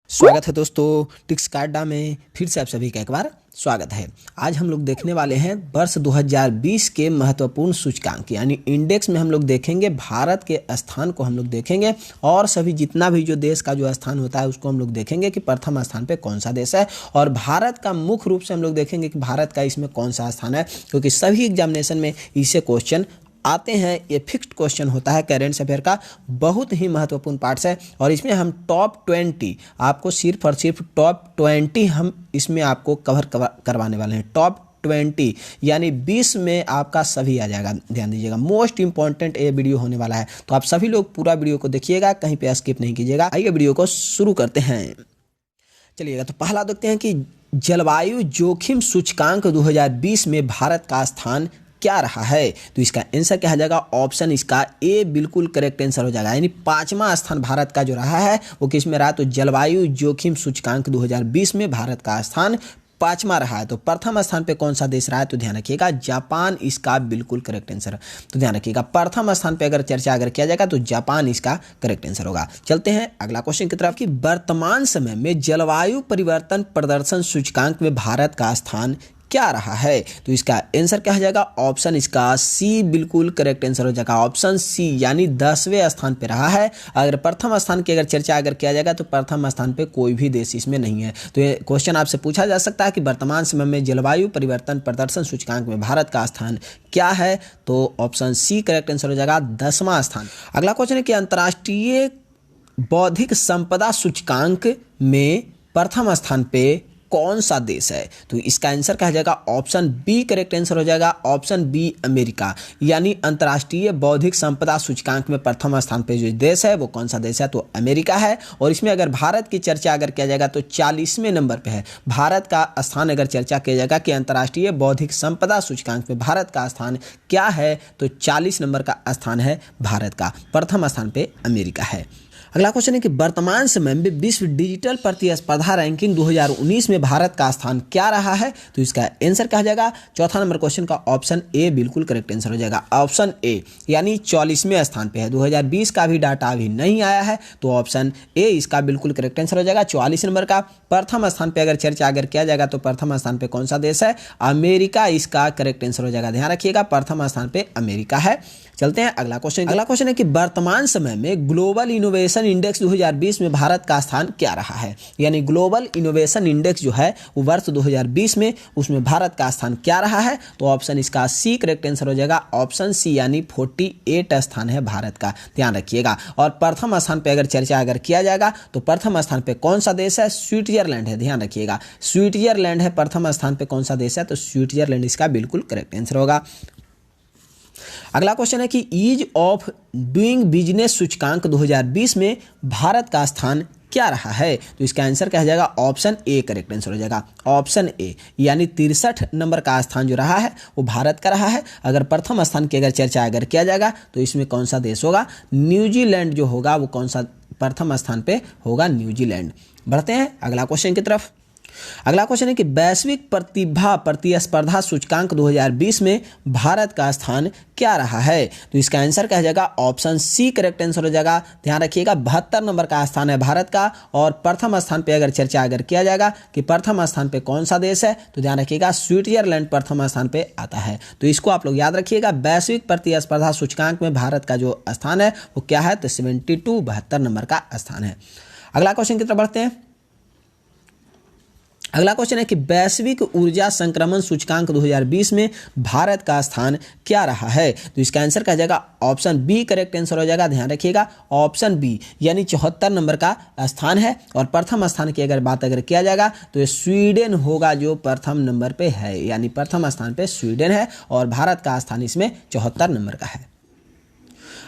स्वागत है दोस्तों टिक्स कार्डा में फिर से आप सभी का एक बार स्वागत है। आज हम लोग देखने वाले हैं वर्ष 2020 के महत्वपूर्ण सूचकांक यानी इंडेक्स में हम लोग देखेंगे भारत के स्थान को हम लोग देखेंगे और सभी जितना भी जो देश का जो स्थान होता है उसको हम लोग देखेंगे कि प्रथम स्थान पे कौन सा देश है और भारत का मुख्य रूप से हम लोग देखेंगे कि भारत का इसमें कौन सा स्थान है, क्योंकि सभी एग्जामिनेशन में इससे क्वेश्चन आते हैं। ये फिक्स्ड क्वेश्चन होता है, करेंट अफेयर का बहुत ही महत्वपूर्ण पार्ट्स है और इसमें हम टॉप 20 आपको सिर्फ और सिर्फ टॉप 20 हम इसमें आपको कवर करवाने वाले हैं। टॉप 20 यानी 20 में आपका सभी आ जाएगा। ध्यान दीजिएगा, मोस्ट इंपॉर्टेंट ये वीडियो होने वाला है, तो आप सभी लोग पूरा वीडियो को देखिएगा, कहीं पे स्किप नहीं कीजिएगा। आइए वीडियो को शुरू करते हैं। चलिएगा, तो पहला देखते हैं कि जलवायु जोखिम सूचकांक 2020 में भारत का स्थान क्या रहा है। तो इसका आंसर क्या हो जाएगा, ऑप्शन इसका ए बिल्कुल करेक्ट आंसर हो जाएगा। यानी 5वां स्थान भारत का जो रहा है वो किस में रहा, तो जलवायु जोखिम सूचकांक 2020 में भारत का स्थान 5वां रहा है। तो प्रथम स्थान पे कौन सा देश रहा है, तो ध्यान रखिएगा जापान इसका बिल्कुल करेक्ट आंसर। तो ध्यान रखिएगा प्रथम स्थान पे अगर चर्चा किया जाएगा तो जापान इसका करेक्ट आंसर होगा। चलते हैं अगला क्वेश्चन की तरफ कि वर्तमान समय में जलवायु परिवर्तन प्रदर्शन सूचकांक में भारत का स्थान क्या रहा है। तो इसका आंसर क्या हो जाएगा, ऑप्शन इसका सी बिल्कुल करेक्ट आंसर हो जाएगा। ऑप्शन सी यानी 10वें स्थान पे रहा है। अगर प्रथम स्थान की अगर चर्चा किया जाएगा तो प्रथम स्थान पे कोई भी देश इसमें नहीं है। तो ये क्वेश्चन आपसे पूछा जा सकता है कि वर्तमान समय में जलवायु परिवर्तन प्रदर्शन सूचकांक में भारत का स्थान क्या है, तो ऑप्शन सी करेक्ट आंसर हो जाएगा 10वां स्थान। अगला क्वेश्चन है कि अंतर्राष्ट्रीय बौद्धिक संपदा सूचकांक में प्रथम स्थान पे कौन सा देश है। तो इसका आंसर क्या हो जाएगा, ऑप्शन बी करेक्ट आंसर हो जाएगा। ऑप्शन बी अमेरिका, यानी अंतर्राष्ट्रीय बौद्धिक संपदा सूचकांक में प्रथम स्थान पे जो देश है वो कौन सा देश है, तो अमेरिका है। और इसमें अगर भारत की चर्चा किया जाएगा तो 40वें नंबर पे है भारत का स्थान। अगर चर्चा किया जाएगा कि अंतर्राष्ट्रीय बौद्धिक संपदा सूचकांक में भारत का स्थान क्या है, तो 40 नंबर का स्थान है भारत का। प्रथम स्थान पे अमेरिका है। अगला क्वेश्चन है कि वर्तमान समय में विश्व डिजिटल प्रतिस्पर्धा रैंकिंग 2019 में भारत का स्थान क्या रहा है। तो इसका आंसर क्या हो जाएगा, चौथा नंबर क्वेश्चन का ऑप्शन ए बिल्कुल करेक्ट आंसर हो जाएगा। ऑप्शन ए यानी 44वें स्थान पे है। 2020 का भी डाटा अभी नहीं आया है, तो ऑप्शन ए इसका बिल्कुल करेक्ट आंसर हो जाएगा। 44 नंबर का प्रथम स्थान पे अगर चर्चा किया जाएगा तो प्रथम स्थान पे कौन सा देश है, अमेरिका इसका करेक्ट आंसर हो जाएगा। ध्यान रखिएगा प्रथम स्थान पे अमेरिका है। चलते हैं अगला क्वेश्चन। अगला क्वेश्चन है कि वर्तमान समय में ग्लोबल इनोवेशन इंडेक्स 2020 में भारत का स्थान क्या रहा है। यानी ग्लोबल इनोवेशन इंडेक्स जो है वो वर्ष 2020 में उसमें भारत का स्थान क्या रहा है, तो ऑप्शन इसका सी करेक्ट आंसर हो जाएगा। ऑप्शन सी यानी 48 स्थान है भारत का। ध्यान रखिएगा। और प्रथम स्थान पे अगर चर्चा किया जाएगा तो प्रथम स्थान पे कौन सा देश है, स्विट्जरलैंड है। ध्यान रखिएगा स्विट्जरलैंड है प्रथम स्थान पे। कौन सा देश है, तो स्विट्जरलैंड इसका बिल्कुल करेक्ट आंसर होगा। अगला क्वेश्चन है कि ईज ऑफ डूइंग बिजनेस सूचकांक 2020 में भारत का स्थान क्या रहा है। तो इसका आंसर क्या हो जाएगा, ऑप्शन ए करेक्ट आंसर हो जाएगा। ऑप्शन ए यानी 63 नंबर का स्थान जो रहा है वो भारत का रहा है। अगर प्रथम स्थान की अगर चर्चा किया जाएगा तो इसमें कौन सा देश होगा, न्यूजीलैंड जो होगा वो कौन सा प्रथम स्थान पे होगा, न्यूजीलैंड। बढ़ते हैं अगला क्वेश्चन की तरफ। अगला क्वेश्चन है कि वैश्विक प्रतिभा प्रतिस्पर्धा सूचकांक 2020 में भारत का स्थान क्या रहा है। तो इसका आंसर क्या हो जाएगा, ऑप्शन सी करेक्ट आंसर हो जाएगा। ध्यान रखिएगा 72 नंबर का स्थान है भारत का। और प्रथम स्थान पे अगर चर्चा किया जाएगा कि प्रथम स्थान पे कौन सा देश है, तो ध्यान रखिएगा स्विट्जरलैंड प्रथम स्थान पे आता है। तो इसको आप लोग याद रखिएगा, वैश्विक प्रतिस्पर्धा सूचकांक में भारत का जो स्थान है वो क्या है, तो 72 नंबर का स्थान है। अगला क्वेश्चन की तरफ बढ़ते हैं। अगला क्वेश्चन है कि वैश्विक ऊर्जा संक्रमण सूचकांक 2020 में भारत का स्थान क्या रहा है। तो इसका आंसर क्या जाएगा, ऑप्शन बी करेक्ट आंसर हो जाएगा। ध्यान रखिएगा ऑप्शन बी यानी 74 नंबर का स्थान है। और प्रथम स्थान की अगर बात किया जाएगा तो स्वीडन होगा जो प्रथम नंबर पे है, यानी प्रथम स्थान पे स्वीडन है और भारत का स्थान इसमें 74 नंबर का है।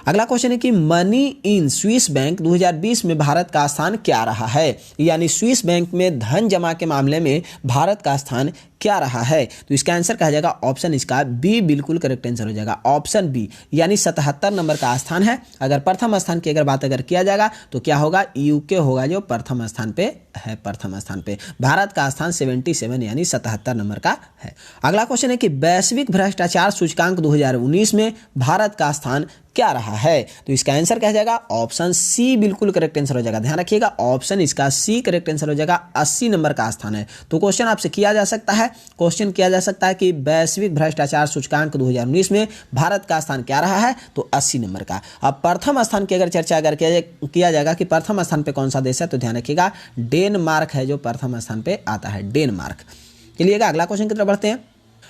अगला क्वेश्चन है कि मनी इन स्विस बैंक 2020 में भारत का स्थान क्या रहा है। यानी स्विस बैंक में धन जमा के मामले में भारत का स्थान क्या रहा है। तो इसका आंसर कहा जाएगा, ऑप्शन इसका बी बिल्कुल करेक्ट आंसर हो जाएगा। ऑप्शन बी यानी 77 नंबर का स्थान है। अगर प्रथम स्थान की अगर बात किया जाएगा तो क्या होगा, यूके होगा जो प्रथम स्थान पे है। प्रथम स्थान पे भारत का स्थान 77 यानी 77 नंबर का है। अगला क्वेश्चन है कि वैश्विक भ्रष्टाचार सूचकांक 2019 में भारत का स्थान क्या रहा है? तो इसका आंसर क्या हो जाएगा? ऑप्शन सी बिल्कुल करेक्ट आंसर हो जाएगा। ध्यान रखिएगा, ऑप्शन इसका सी करेक्ट आंसर हो जाएगा। 80 नंबर का स्थान है। तो क्वेश्चन आपसे किया जा सकता है कि वैश्विक भ्रष्टाचार सूचकांक 2019 में भारत का स्थान क्या रहा है? तो 80 नंबर का। अब प्रथम स्थान की अगर चर्चा किया जाएगा कि प्रथम स्थान पे कौन सा देश है, तो ध्यान रखिएगा डेनमार्क है जो प्रथम स्थान पे आता है, डेनमार्क। चलिएगा अगला क्वेश्चन की तरफ बढ़ते हैं।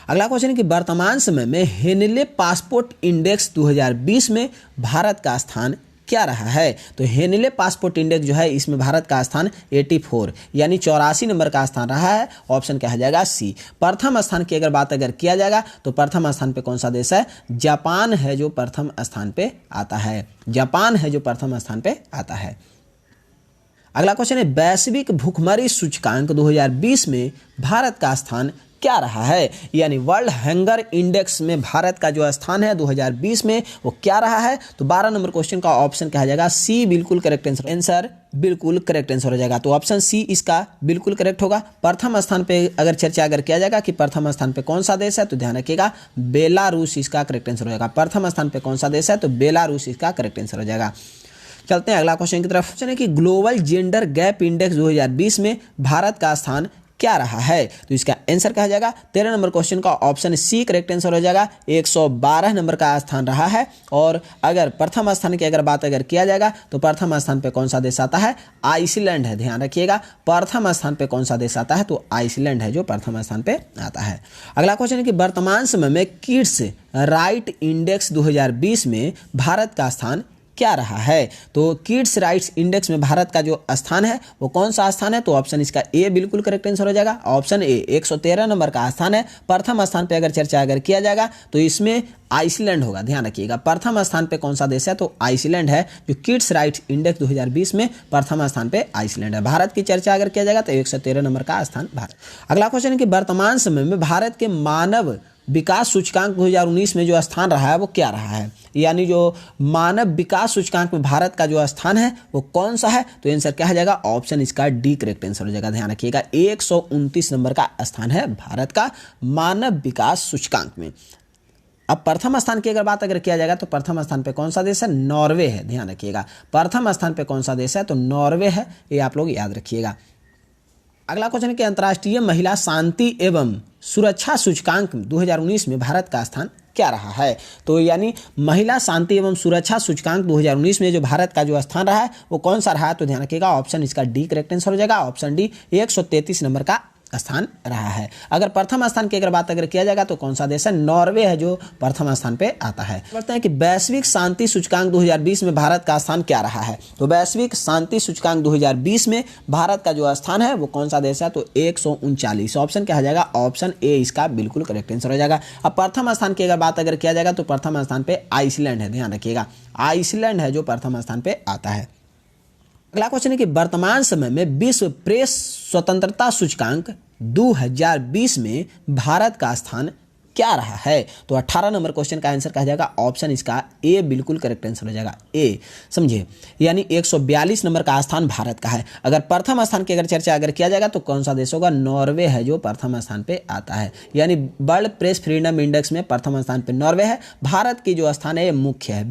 अगला क्वेश्चन है कि वर्तमान समय में हेनले पासपोर्ट इंडेक्स 2020 में भारत का स्थान क्या रहा है? तो हेनले पासपोर्ट इंडेक्स जो है इसमें भारत का स्थान 84 यानी 84 नंबर का स्थान रहा है। ऑप्शन क्या हो जाएगा? सी। प्रथम स्थान की अगर बात किया जाएगा तो प्रथम स्थान पे कौन सा देश है? जापान है जो प्रथम स्थान पे आता है, जापान है जो प्रथम स्थान पे आता है। अगला क्वेश्चन है वैश्विक भूखमरी सूचकांक 2020 में भारत का स्थान क्या रहा है? यानी वर्ल्ड हंगर इंडेक्स में भारत का जो स्थान है 2020 में वो क्या रहा है? तो 12 नंबर क्वेश्चन का ऑप्शन क्या हो जाएगा? सी बिल्कुल करेक्ट आंसर बिल्कुल करेक्ट आंसर हो जाएगा। तो ऑप्शन सी इसका बिल्कुल करेक्ट होगा। प्रथम स्थान पे अगर चर्चा किया जाएगा कि प्रथम स्थान पे कौन सा देश है, तो ध्यान रखिएगा बेलारूस इसका करेक्ट आंसर हो जाएगा। प्रथम स्थान पे कौन सा देश है? तो बेलारूस इसका करेक्ट आंसर हो जाएगा। चलते हैं अगला क्वेश्चन की तरफ। क्वेश्चन है कि ग्लोबल जेंडर गैप इंडेक्स 2020 में भारत का स्थान क्या रहा है? तो इसका आंसर क्या हो जाएगा? 13 नंबर क्वेश्चन का ऑप्शन सी करेक्ट आंसर हो जाएगा। 112 नंबर का स्थान रहा है। और अगर प्रथम स्थान की अगर बात किया जाएगा तो प्रथम स्थान पे कौन सा देश आता है? आइसलैंड है। ध्यान रखिएगा प्रथम स्थान पे कौन सा देश आता है? तो आइसलैंड है जो प्रथम स्थान पे आता है। अगला क्वेश्चन है कि वर्तमान समय में किड्स राइट इंडेक्स 2020 में भारत का स्थान क्या रहा है? तो किड्स राइट्स इंडेक्स में भारत का जो स्थान है वो कौन सा स्थान है? तो ऑप्शन इसका ए बिल्कुल करेक्ट आंसर हो जाएगा। ऑप्शन ए 113 नंबर का स्थान है। प्रथम स्थान पे अगर चर्चा किया जाएगा तो इसमें आइसलैंड होगा। ध्यान रखिएगा प्रथम स्थान पे कौन सा देश है? तो आइसलैंड है जो किड्स राइट्स इंडेक्स 2020 में प्रथम स्थान पे आइसलैंड है। भारत की चर्चा अगर किया जाएगा तो 113 नंबर का स्थान भारत। अगला क्वेश्चन है कि वर्तमान समय में भारत के मानव विकास सूचकांक 2019 में जो स्थान रहा है वो क्या रहा है? यानी जो मानव विकास सूचकांक में भारत का जो स्थान है वो कौन सा है? तो आंसर क्या हो जाएगा? ऑप्शन इसका डी करेक्ट आंसर हो जाएगा। ध्यान रखिएगा 129 नंबर का स्थान है भारत का मानव विकास सूचकांक में। अब प्रथम स्थान की अगर बात किया जाएगा तो प्रथम स्थान पे कौन सा देश है? नॉर्वे है। ध्यान रखिएगा प्रथम स्थान पे कौन सा देश है? तो नॉर्वे है। ये आप लोग याद रखिएगा। अगला क्वेश्चन है कि अंतर्राष्ट्रीय महिला शांति एवं सुरक्षा सूचकांक 2019 में भारत का स्थान क्या रहा है? तो यानी महिला शांति एवं सुरक्षा सूचकांक 2019 में जो भारत का जो स्थान रहा है वो कौन सा रहा है? तो ध्यान रखिएगा ऑप्शन इसका डी करेक्ट आंसर हो जाएगा। ऑप्शन डी 133 नंबर का स्थान रहा है। अगर प्रथम स्थान की अगर बात किया जाएगा तो कौन सा देश है? नॉर्वे है जो प्रथम स्थान पे आता है। बोलते हैं कि वैश्विक शांति सूचकांक 2020 में भारत का स्थान क्या रहा है? तो वैश्विक शांति सूचकांक 2020 में भारत का जो स्थान है वो कौन सा देश है? तो 139। ऑप्शन क्या हो जाएगा? ऑप्शन ए इसका बिल्कुल करेक्ट आंसर हो जाएगा। अब प्रथम स्थान की अगर बात किया जाएगा तो प्रथम स्थान पे आइसलैंड है। ध्यान रखिएगा आइसलैंड है जो प्रथम स्थान पे आता है। अगला क्वेश्चन है कि वर्तमान समय में विश्व प्रेस स्वतंत्रता सूचकांक 2020 में भारत का स्थान क्या रहा है? तो 18 नंबर क्वेश्चन का आंसर क्या जाएगा? ऑप्शन इसका ए बिल्कुल करेक्ट आंसर हो जाएगा। ए समझिए यानी 142 नंबर का स्थान भारत का है। अगर प्रथम स्थान की अगर चर्चा किया जाएगा तो कौन सा देश होगा? नॉर्वे है जो प्रथम स्थान पे आता है। यानी वर्ल्ड प्रेस फ्रीडम इंडेक्स में प्रथम स्थान पे नॉर्वे है। भारत की जो स्थान है ये मुख्य है।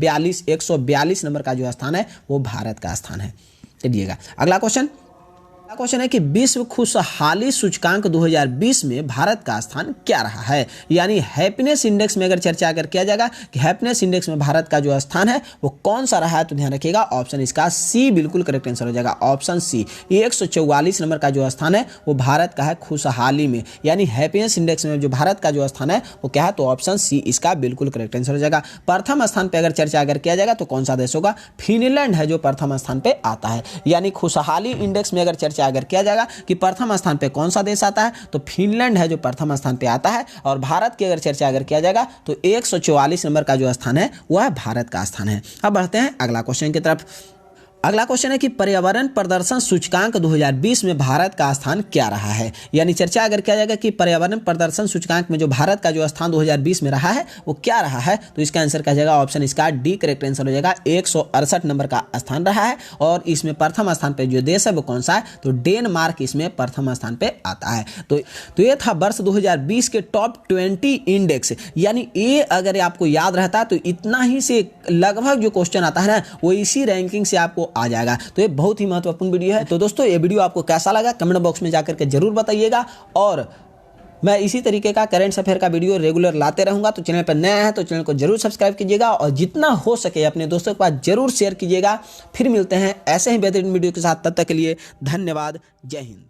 142 नंबर का जो स्थान है वो भारत का स्थान है। चलिएगा अगला क्वेश्चन है कि विश्व खुशहाली सूचकांक 2020 में भारत का स्थान क्या रहा है? यानी हैप्पीनेस इंडेक्स में अगर चर्चा किया जाएगा कि हैप्पीनेस इंडेक्स में भारत का जो स्थान है वो कौन सा रहा है? तो ध्यान रखिएगा ऑप्शन इसका सी बिल्कुल करेक्ट आंसर हो जाएगा। ऑप्शन सी 144 नंबर का जो स्थान है वो भारत का है खुशहाली में। यानी हैप्पीनेस इंडेक्स में जो भारत का जो स्थान है वो क्या है? तो ऑप्शन सी इसका बिल्कुल करेक्ट आंसर हो जाएगा। प्रथम स्थान पर अगर चर्चा किया जाएगा तो कौन सा देश होगा? फिनलैंड है जो प्रथम स्थान पर आता है। यानी खुशहाली इंडेक्स में अगर चर्चा अगर किया जाएगा कि प्रथम स्थान पे कौन सा देश आता है तो फिनलैंड है जो प्रथम स्थान पे आता है। और भारत की अगर चर्चा अगर किया जाएगा तो 144 नंबर का जो स्थान है वह भारत का स्थान है। अब बढ़ते हैं अगला क्वेश्चन की तरफ। अगला क्वेश्चन है कि पर्यावरण प्रदर्शन सूचकांक 2020 में भारत का स्थान क्या रहा है। यानी चर्चा अगर किया जाएगा कि पर्यावरण प्रदर्शन सूचकांक में जो भारत का जो स्थान 2020 में रहा है वो क्या रहा है, तो इसका आंसर कहा जाएगा ऑप्शन इसका डी करेक्ट आंसर हो जाएगा। 168 नंबर का स्थान रहा है और इसमें प्रथम स्थान पे जो देश है वो कौन सा है, तो डेनमार्क इसमें प्रथम स्थान पे आता है। तो ये था वर्ष 2020 के टॉप 20 इंडेक्स। यानी ये अगर आपको याद रहता तो इतना ही से लगभग जो क्वेश्चन आता है ना वो इसी रैंकिंग से आपको आ जाएगा। तो ये बहुत ही महत्वपूर्ण वीडियो है। तो दोस्तों ये वीडियो आपको कैसा लगा कमेंट बॉक्स में जाकर के जरूर बताइएगा और मैं इसी तरीके का करंट अफेयर का वीडियो रेगुलर लाते रहूंगा। तो चैनल पर नया है तो चैनल को जरूर सब्सक्राइब कीजिएगा और जितना हो सके अपने दोस्तों के पास जरूर शेयर कीजिएगा। फिर मिलते हैं ऐसे ही बेहतरीन वीडियो के साथ, तब तक के लिए धन्यवाद। जय हिंद।